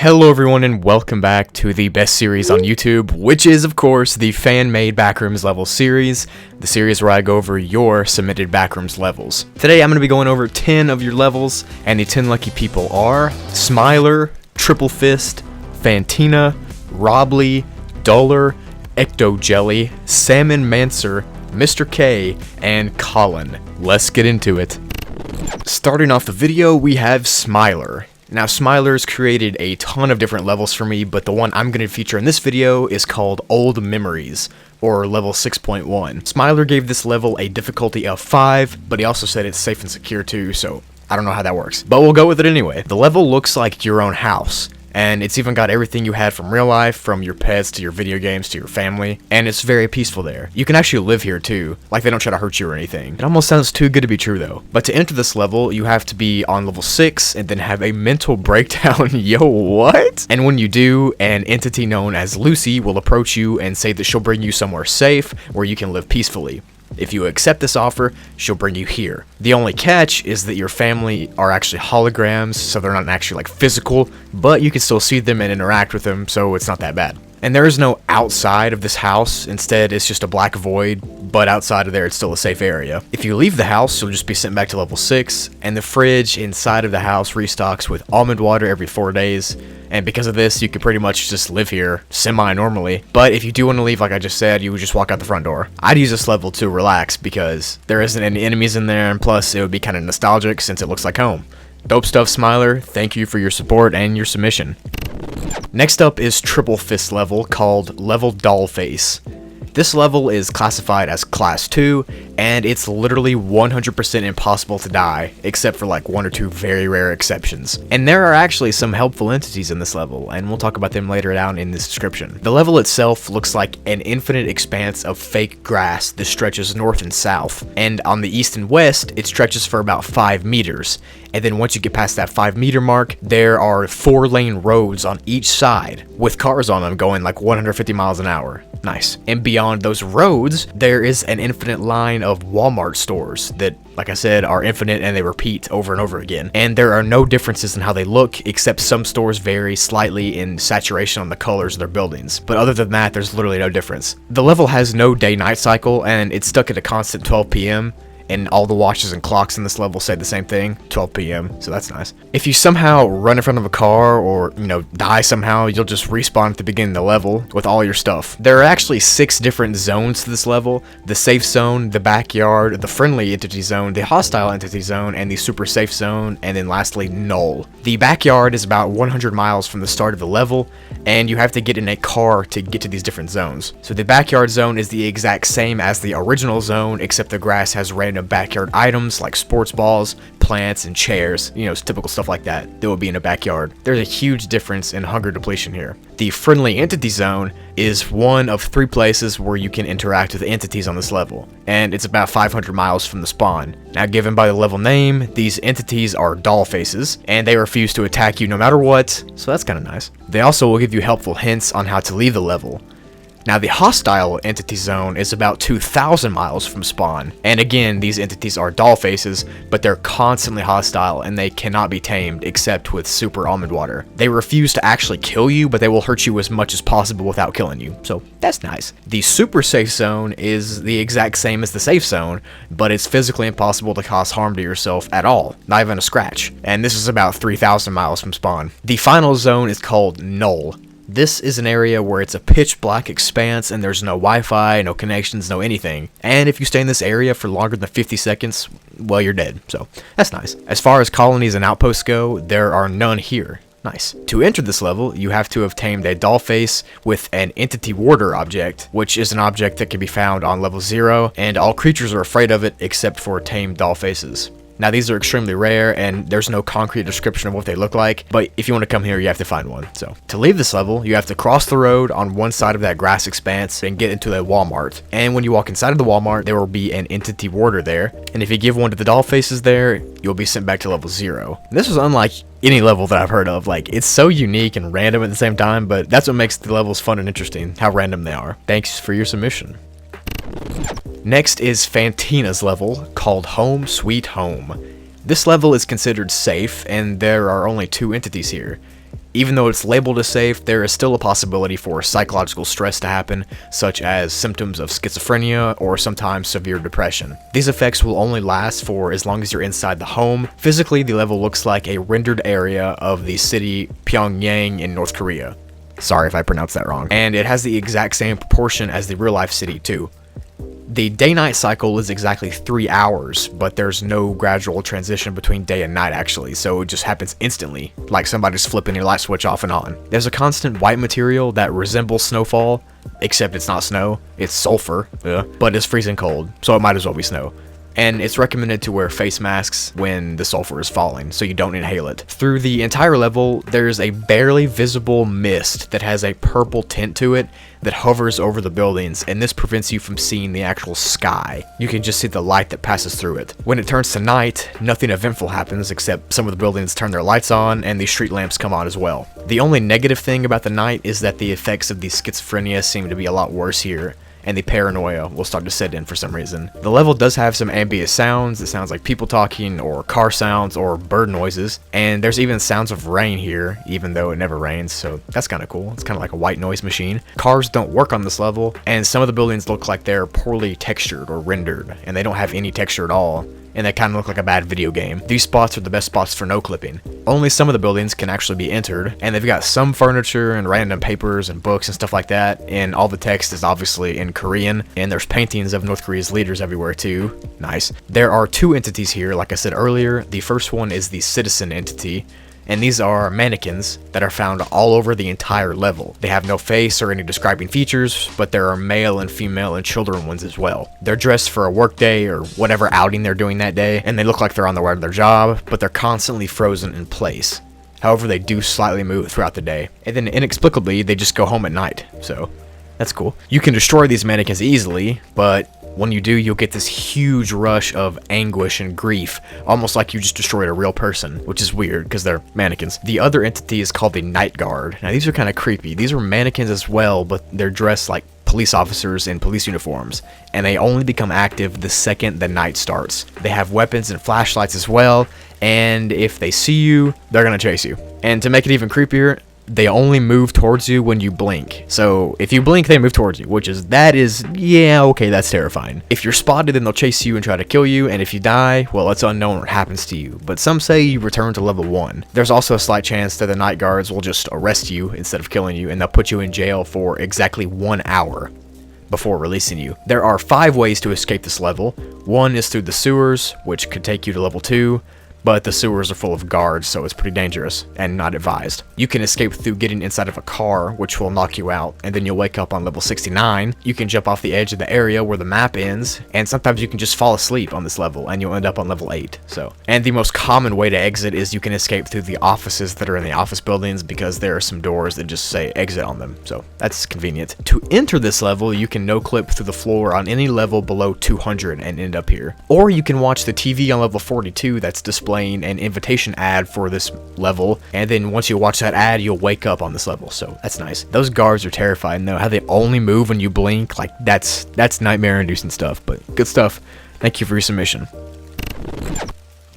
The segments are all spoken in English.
Hello everyone and welcome back to the best series on YouTube, which is of course the fan-made Backrooms level series, the series where I go over your submitted Backrooms levels. Today I'm going to be going over 10 of your levels, and the 10 lucky people are Smiler, Triple Fist, Fantina, Broogli, Duller, Ecto Jelly, Salmon Mancer, Mr. K, and Colin. Let's get into it. Starting off the video, we have Smiler. Now, Smiler's created a ton of different levels for me, but the one I'm going to feature in this video is called Old Memories, or level 6.1. Smiler gave this level a difficulty of 5, but he also said it's safe and secure too, so I don't know how that works. But we'll go with it anyway. The level looks like your own house, and it's even got everything you had from real life, from your pets to your video games to your family, and it's very peaceful there. You can actually live here too, like they don't try to hurt you or anything. It almost sounds too good to be true though. But to enter this level, you have to be on level 6 and then have a mental breakdown. Yo, what? And when you do, an entity known as Lucy will approach you and say that she'll bring you somewhere safe where you can live peacefully. If you accept this offer, she'll bring you here. The only catch is that your family are actually holograms, so they're not actually like physical, but you can still see them and interact with them, so it's not that bad. And there is no outside of this house, instead it's just a black void, but outside of there it's still a safe area. If you leave the house, you'll just be sent back to level 6, and the fridge inside of the house restocks with almond water every 4 days, and because of this, you can pretty much just live here semi-normally. But if you do want to leave, like I just said, you would just walk out the front door. I'd use this level to relax because there isn't any enemies in there, and plus it would be kind of nostalgic since it looks like home. Dope stuff, Smiler. Thank you for your support and your submission. Next up is Triple Fist level called Level Dollface. This level is classified as Class 2, and it's literally 100% impossible to die, except for like 1 or 2 very rare exceptions. And there are actually some helpful entities in this level, and we'll talk about them later down in this description. The level itself looks like an infinite expanse of fake grass that stretches north and south, and on the east and west, it stretches for about 5 meters. And then once you get past that 5-meter mark, there are 4-lane roads on each side, with cars on them going like 150 miles an hour. Nice. And beyond those roads, there is an infinite line of Walmart stores that, like I said, are infinite and they repeat over and over again. And there are no differences in how they look, except some stores vary slightly in saturation on the colors of their buildings. But other than that, there's literally no difference. The level has no day-night cycle, and it's stuck at a constant 12 p.m., and all the watches and clocks in this level say the same thing, 12 p.m., so that's nice. If you somehow run in front of a car or, die somehow, you'll just respawn at the beginning of the level with all your stuff. There are actually 6 different zones to this level: the safe zone, the backyard, the friendly entity zone, the hostile entity zone, and the super safe zone, and then lastly, null. The backyard is about 100 miles from the start of the level, and you have to get in a car to get to these different zones. So the backyard zone is the exact same as the original zone, except the grass has random backyard items like sports balls, plants, and chairs, typical stuff like that would be in a backyard. There's a huge difference in hunger depletion here. The friendly entity zone is one of 3 places where you can interact with entities on this level, and it's about 500 miles from the spawn. Now, given by the level name, these entities are Dollfaces, and they refuse to attack you no matter what, so that's kind of nice. They also will give you helpful hints on how to leave the level. Now, the hostile entity zone is about 2,000 miles from spawn, and again, these entities are Dollfaces, but they're constantly hostile and they cannot be tamed except with super almond water. They refuse to actually kill you, but they will hurt you as much as possible without killing you, so that's nice. The super safe zone is the exact same as the safe zone, but it's physically impossible to cause harm to yourself at all, not even a scratch, and this is about 3,000 miles from spawn. The final zone is called Null. This is an area where it's a pitch black expanse and there's no Wi-Fi, no connections, no anything. And if you stay in this area for longer than 50 seconds, well, you're dead. So that's nice. As far as colonies and outposts go, there are none here. Nice. To enter this level, you have to have tamed a Dollface with an Entity Warder object, which is an object that can be found on level 0, and all creatures are afraid of it except for tamed Dollfaces. Now, these are extremely rare, and there's no concrete description of what they look like, but if you want to come here, you have to find one. So, to leave this level, you have to cross the road on one side of that grass expanse and get into a Walmart. And when you walk inside of the Walmart, there will be an Entity Warder there, and if you give one to the Dollfaces there, you'll be sent back to level 0. And this is unlike any level that I've heard of. Like, it's so unique and random at the same time, but that's what makes the levels fun and interesting, how random they are. Thanks for your submission. Next is Fantina's level, called Home Sweet Home. This level is considered safe, and there are only 2 entities here. Even though it's labeled as safe, there is still a possibility for psychological stress to happen, such as symptoms of schizophrenia or sometimes severe depression. These effects will only last for as long as you're inside the home. Physically, the level looks like a rendered area of the city Pyongyang in North Korea. Sorry if I pronounced that wrong. And it has the exact same proportion as the real life city too. The day-night cycle is exactly 3 hours, but there's no gradual transition between day and night actually, so it just happens instantly, like somebody's flipping your light switch off and on. There's a constant white material that resembles snowfall, except it's not snow, it's sulfur, but it's freezing cold, so it might as well be snow. And it's recommended to wear face masks when the sulfur is falling, so you don't inhale it. Through the entire level, there's a barely visible mist that has a purple tint to it that hovers over the buildings, and this prevents you from seeing the actual sky. You can just see the light that passes through it. When it turns to night, nothing eventful happens except some of the buildings turn their lights on and the street lamps come on as well. The only negative thing about the night is that the effects of the schizophrenia seem to be a lot worse here, and the paranoia will start to set in for some reason. The level does have some ambient sounds. It sounds like people talking, or car sounds, or bird noises, and there's even sounds of rain here, even though it never rains, so that's kind of cool. It's kind of like a white noise machine. Cars don't work on this level, and some of the buildings look like they're poorly textured or rendered, and they don't have any texture at all, and they kind of look like a bad video game. These spots are the best spots for no clipping. Only some of the buildings can actually be entered, and they've got some furniture and random papers and books and stuff like that, and all the text is obviously in Korean, and there's paintings of North Korea's leaders everywhere too. Nice. There are two entities here, like I said earlier. The first one is the citizen entity, and these are mannequins that are found all over the entire level. They have no face or any describing features, but there are male and female and children ones as well. They're dressed for a work day or whatever outing they're doing that day, and they look like they're on the way to their job, but they're constantly frozen in place. However, they do slightly move throughout the day, and then inexplicably they just go home at night, so that's cool. You can destroy these mannequins easily, but when you do, you'll get this huge rush of anguish and grief, almost like you just destroyed a real person, which is weird because they're mannequins. The other entity is called the Night Guard. Now these are kind of creepy. These are mannequins as well, but they're dressed like police officers in police uniforms, and they only become active the second the night starts. They have weapons and flashlights as well, and if they see you, they're gonna chase you. And to make it even creepier, they only move towards you when you blink. So if you blink, they move towards you, yeah, okay, that's terrifying. If you're spotted, then they'll chase you and try to kill you, and if you die, well, it's unknown what happens to you, but some say you return to level 1. There's also a slight chance that the night guards will just arrest you instead of killing you, and they'll put you in jail for exactly 1 hour before releasing you. There are 5 ways to escape this level. One is through the sewers, which could take you to level 2, but the sewers are full of guards, so it's pretty dangerous and not advised. You can escape through getting inside of a car, which will knock you out, and then you'll wake up on level 69. You can jump off the edge of the area where the map ends, and sometimes you can just fall asleep on this level, and you'll end up on level 8. And the most common way to exit is you can escape through the offices that are in the office buildings, because there are some doors that just say exit on them, so that's convenient. To enter this level, you can no-clip through the floor on any level below 200 and end up here. Or you can watch the TV on level 42 that's displaying an invitation ad for this level, and then once you watch that ad, you'll wake up on this level, so that's nice. Those guards are terrifying though, how they only move when you blink, like that's nightmare inducing stuff, but good stuff. Thank you for your submission.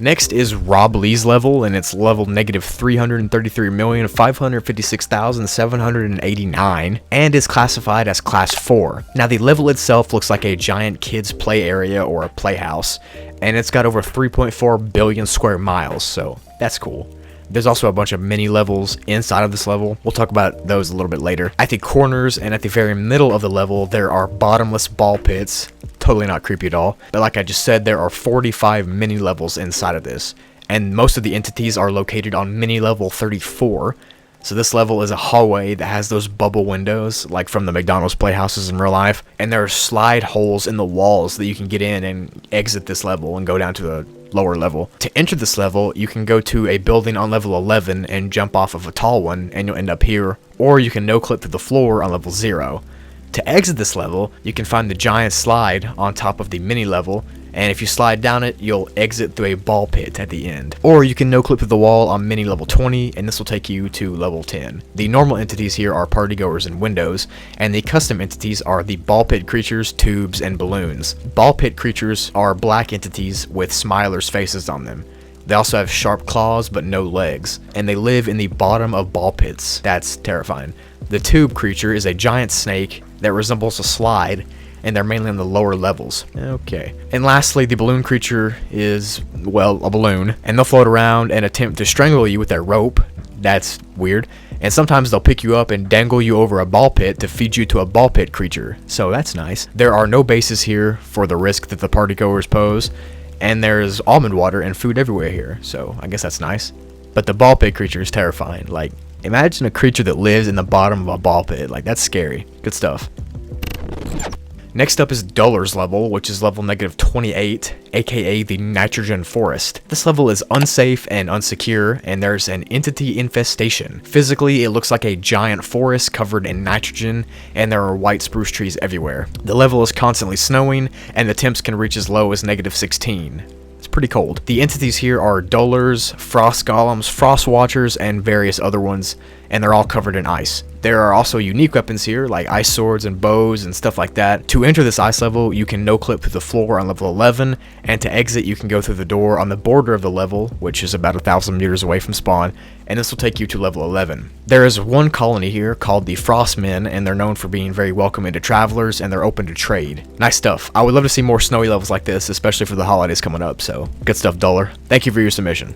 Next is Rob Lee's level, and it's level negative 333,556,789, and is classified as class 4. Now the level itself looks like a giant kids play area or a playhouse, and it's got over 3.4 billion square miles, so that's cool. There's also a bunch of mini levels inside of this level. We'll talk about those a little bit later. At the corners and at the very middle of the level, there are bottomless ball pits. Totally not creepy at all. But like I just said, there are 45 mini levels inside of this, and most of the entities are located on mini level 34. So this level is a hallway that has those bubble windows, like from the McDonald's playhouses in real life, and there are slide holes in the walls that you can get in and exit this level and go down to the lower level. To enter this level, you can go to a building on level 11 and jump off of a tall one, and you'll end up here, or you can no-clip through the floor on level 0. To exit this level, you can find the giant slide on top of the mini level, and if you slide down it, you'll exit through a ball pit at the end. Or you can no-clip through the wall on mini level 20, and this will take you to level 10. The normal entities here are partygoers and windows, and the custom entities are the ball pit creatures, tubes, and balloons. Ball pit creatures are black entities with smilers' faces on them, They also have sharp claws but no legs, and they live in the bottom of ball pits. That's terrifying. The tube creature is a giant snake that resembles a slide, and they're mainly in the lower levels. Okay. And lastly, the balloon creature is, well, a balloon, and they'll float around and attempt to strangle you with their rope. That's weird. And sometimes they'll pick you up and dangle you over a ball pit to feed you to a ball pit creature. So that's nice. There are no bases here for the risk that the partygoers pose, and there's almond water and food everywhere here. So I guess that's nice. But the ball pit creature is terrifying. Like, imagine a creature that lives in the bottom of a ball pit. Like, that's scary. Good stuff. Next up is Duller's level, which is level -28, aka the Nitrogen Forest. This level is unsafe and unsecure, and there's an entity infestation. Physically, it looks like a giant forest covered in nitrogen, and there are white spruce trees everywhere. The level is constantly snowing, and the temps can reach as low as -16. It's pretty cold. The entities here are Dullers, Frost Golems, Frost Watchers, and various other ones, and they're all covered in ice. There are also unique weapons here, like ice swords and bows and stuff like that. To enter this ice level, you can no-clip through the floor on level 11, and to exit, you can go through the door on the border of the level, which is about 1,000 meters away from spawn, and this will take you to level 11. There is one colony here called the Frostmen, and they're known for being very welcoming to travelers, and they're open to trade. Nice stuff. I would love to see more snowy levels like this, especially for the holidays coming up, so good stuff, Duller. Thank you for your submission.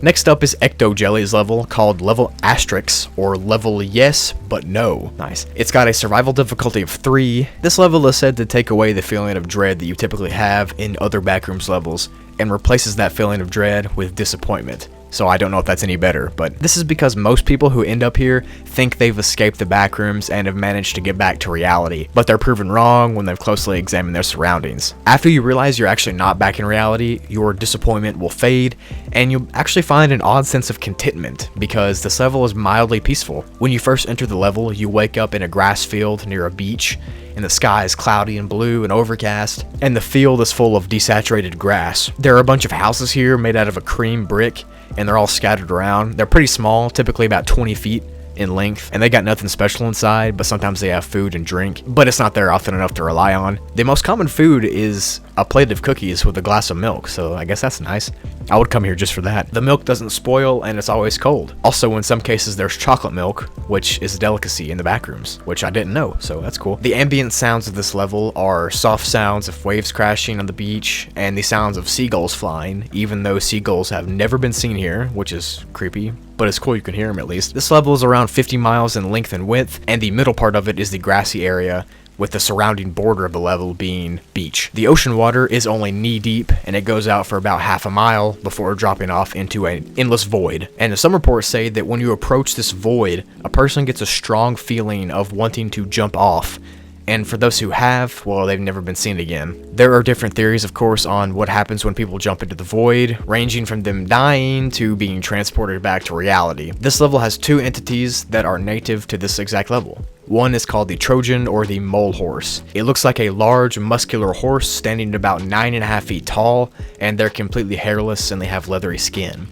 Next up is Ecto Jelly's level, called level Asterix, or level yes, but no. Nice. It's got a survival difficulty of 3. This level is said to take away the feeling of dread that you typically have in other Backrooms levels, and replaces that feeling of dread with disappointment. So I don't know if that's any better, but this is because most people who end up here think they've escaped the Backrooms and have managed to get back to reality, but they're proven wrong when they've closely examined their surroundings. After you realize you're actually not back in reality, your disappointment will fade, and you'll actually find an odd sense of contentment, because this level is mildly peaceful. When you first enter the level, you wake up in a grass field near a beach, and the sky is cloudy and blue and overcast, and the field is full of desaturated grass. There are a bunch of houses here made out of a cream brick, and they're all scattered around. They're pretty small, typically about 20 feet in length, and they got nothing special inside, but sometimes they have food and drink, but it's not there often enough to rely on. The most common food is a plate of cookies with a glass of milk, so I guess that's nice. I would come here just for that. The milk doesn't spoil, and it's always cold. Also, in some cases, there's chocolate milk, which is a delicacy in the Backrooms, which I didn't know, so that's cool. The ambient sounds of this level are soft sounds of waves crashing on the beach, and the sounds of seagulls flying, even though seagulls have never been seen here, which is creepy, but it's cool you can hear them at least. This level is around 50 miles in length and width, and the middle part of it is the grassy area, with the surrounding border of the level being beach. The ocean water is only knee deep, and it goes out for about half a mile before dropping off into an endless void. And some reports say that when you approach this void, a person gets a strong feeling of wanting to jump off. And for those who have, well, they've never been seen again. There are different theories, of course, on what happens when people jump into the void, ranging from them dying to being transported back to reality. This level has 2 entities that are native to this exact level. One is called the Trojan, or the Mole Horse. It looks like a large, muscular horse standing at about 9.5 feet tall, and they're completely hairless and they have leathery skin.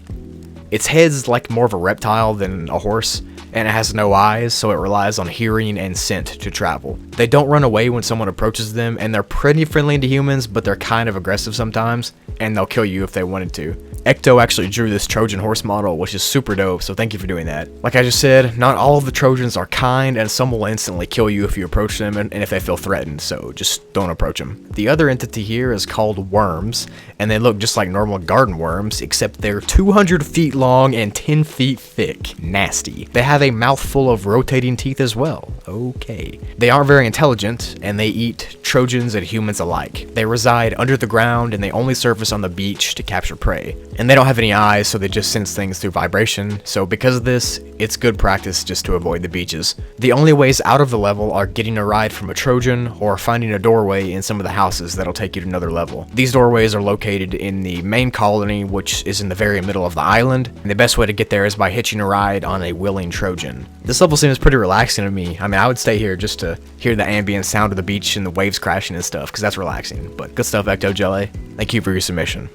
Its head's like more of a reptile than a horse, and it has no eyes, so it relies on hearing and scent to travel. They don't run away when someone approaches them, and they're pretty friendly to humans, but they're kind of aggressive sometimes, and they'll kill you if they wanted to. Ecto actually drew this Trojan horse model, which is super dope, so thank you for doing that. Like I just said, not all of the Trojans are kind, and some will instantly kill you if you approach them and if they feel threatened, so just don't approach them. The other entity here is called worms, and they look just like normal garden worms, except they're 200 feet long and 10 feet thick. Nasty. They have a mouthful of rotating teeth as well. Okay. They aren't very intelligent, and they eat Trojans and humans alike. They reside under the ground, and they only surface on the beach to capture prey. And they don't have any eyes, so they just sense things through vibration, so because of this, it's good practice just to avoid the beaches. The only ways out of the level are getting a ride from a Trojan, or finding a doorway in some of the houses that'll take you to another level. These doorways are located in the main colony, which is in the very middle of the island, and the best way to get there is by hitching a ride on a willing Trojan. This level seems pretty relaxing to me. I mean, I would stay here just to hear the ambient sound of the beach and the waves crashing and stuff, because that's relaxing. But good stuff, Ecto Jelly. Thank you for your submission.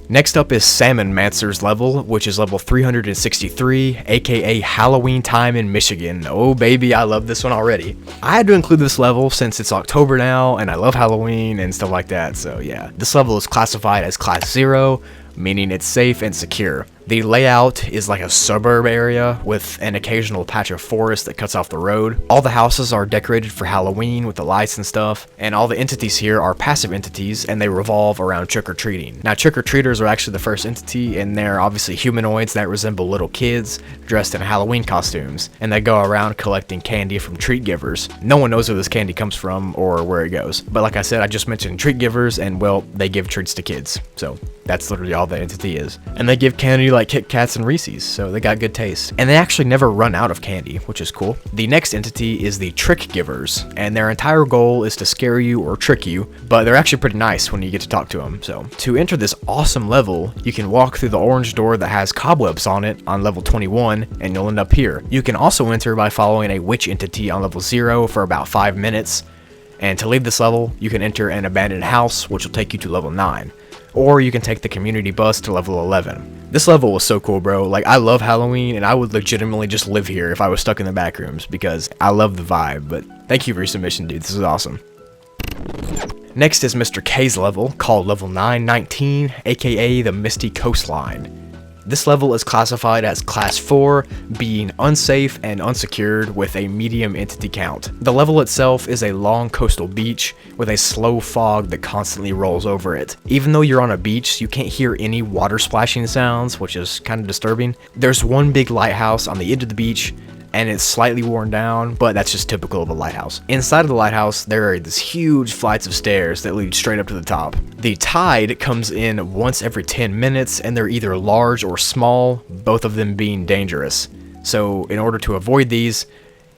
Next up is Salmon Mancer's level, which is level 363, aka Halloween Time in Michigan. Oh baby, I love this one already. I had to include this level since it's October now, and I love Halloween and stuff like that, so yeah. This level is classified as Class 0, meaning it's safe and secure. The layout is like a suburb area with an occasional patch of forest that cuts off the road. All the houses are decorated for Halloween with the lights and stuff, and all the entities here are passive entities and they revolve around trick-or-treating. Now trick-or-treaters are actually the first entity, and they're obviously humanoids that resemble little kids dressed in Halloween costumes, and they go around collecting candy from treat givers. No one knows where this candy comes from or where it goes, but like I said, I just mentioned treat givers, and well, they give treats to kids, so that's literally all the entity is. And they give candy like Kit Kats and Reese's, so they got good taste. And they actually never run out of candy, which is cool. The next entity is the Trick Givers, and their entire goal is to scare you or trick you, but they're actually pretty nice when you get to talk to them. So to enter this awesome level, you can walk through the orange door that has cobwebs on it on level 21, and you'll end up here. You can also enter by following a witch entity on level 0 for about 5 minutes, and to leave this level, you can enter an abandoned house, which will take you to level 9. Or you can take the community bus to level 11. This level was so cool, bro. Like, I love Halloween, and I would legitimately just live here if I was stuck in the Backrooms, because I love the vibe. But thank you for your submission, dude. This is awesome. Next is Mr. K's level, called level 919, aka the Misty Coastline. This level is classified as Class 4, being unsafe and unsecured with a medium entity count. The level itself is a long coastal beach with a slow fog that constantly rolls over it. Even though you're on a beach, you can't hear any water splashing sounds, which is kind of disturbing. There's one big lighthouse on the edge of the beach, and it's slightly worn down, but that's just typical of a lighthouse. Inside of the lighthouse, there are these huge flights of stairs that lead straight up to the top. The tide comes in once every 10 minutes, and they're either large or small, both of them being dangerous. So in order to avoid these,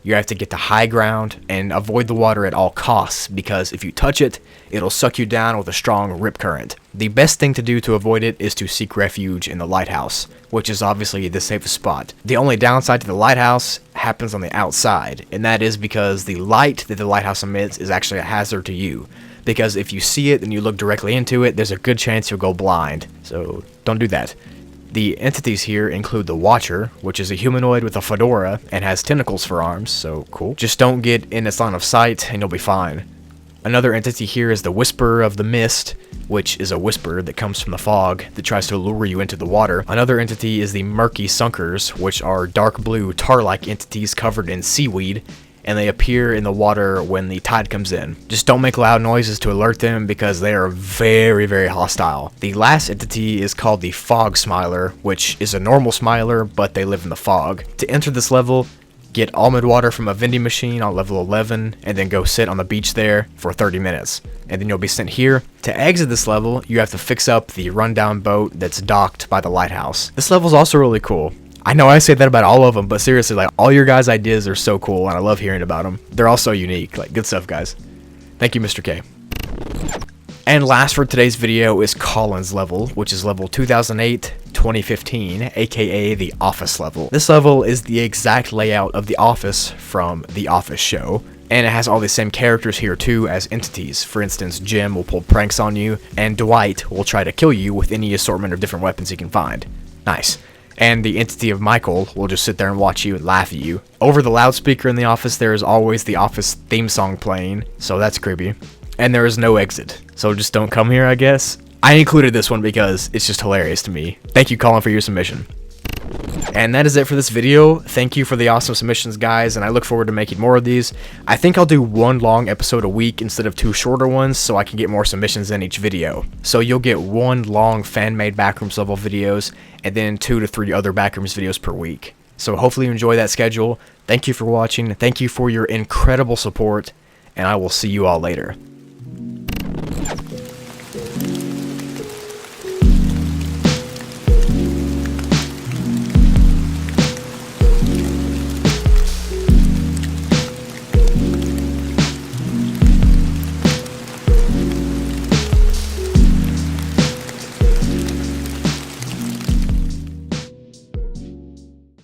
you have to get to high ground and avoid the water at all costs, because if you touch it, it'll suck you down with a strong rip current. The best thing to do to avoid it is to seek refuge in the lighthouse, which is obviously the safest spot. The only downside to the lighthouse happens on the outside, and that is because the light that the lighthouse emits is actually a hazard to you. Because if you see it and you look directly into it, there's a good chance you'll go blind, so don't do that. The entities here include the Watcher, which is a humanoid with a fedora and has tentacles for arms, so cool. Just don't get in its line of sight and you'll be fine. Another entity here is the Whisperer of the Mist, which is a whisper that comes from the fog that tries to lure you into the water. Another entity is the Murky Sunkers, which are dark blue tar-like entities covered in seaweed, and they appear in the water when the tide comes in. Just don't make loud noises to alert them because they are very, very hostile. The last entity is called the Fog Smiler, which is a normal smiler, but they live in the fog. To enter this level, get almond water from a vending machine on level 11, and then go sit on the beach there for 30 minutes. And then you'll be sent here. To exit this level, you have to fix up the rundown boat that's docked by the lighthouse. This level is also really cool. I know I say that about all of them, but seriously, like, all your guys' ideas are so cool, and I love hearing about them. They're all so unique. Like, good stuff, guys. Thank you, Mr. K. And last for today's video is Colin's level, which is level 2008-2015, aka the Office level. This level is the exact layout of The Office from The Office show, and it has all the same characters here too as entities. For instance, Jim will pull pranks on you, and Dwight will try to kill you with any assortment of different weapons he can find. Nice. And the entity of Michael will just sit there and watch you and laugh at you. Over the loudspeaker in the office, there is always the Office theme song playing, so that's creepy. And there is no exit, so just don't come here, I guess. I included this one because it's just hilarious to me. Thank you, Colin, for your submission. And that is it for this video. Thank you for the awesome submissions, guys, and I look forward to making more of these. I think I'll do one long episode a week instead of 2 shorter ones so I can get more submissions in each video. So you'll get 1 long fan-made Backrooms level videos and then 2 to 3 other Backrooms videos per week. So hopefully you enjoy that schedule. Thank you for watching. Thank you for your incredible support, and I will see you all later.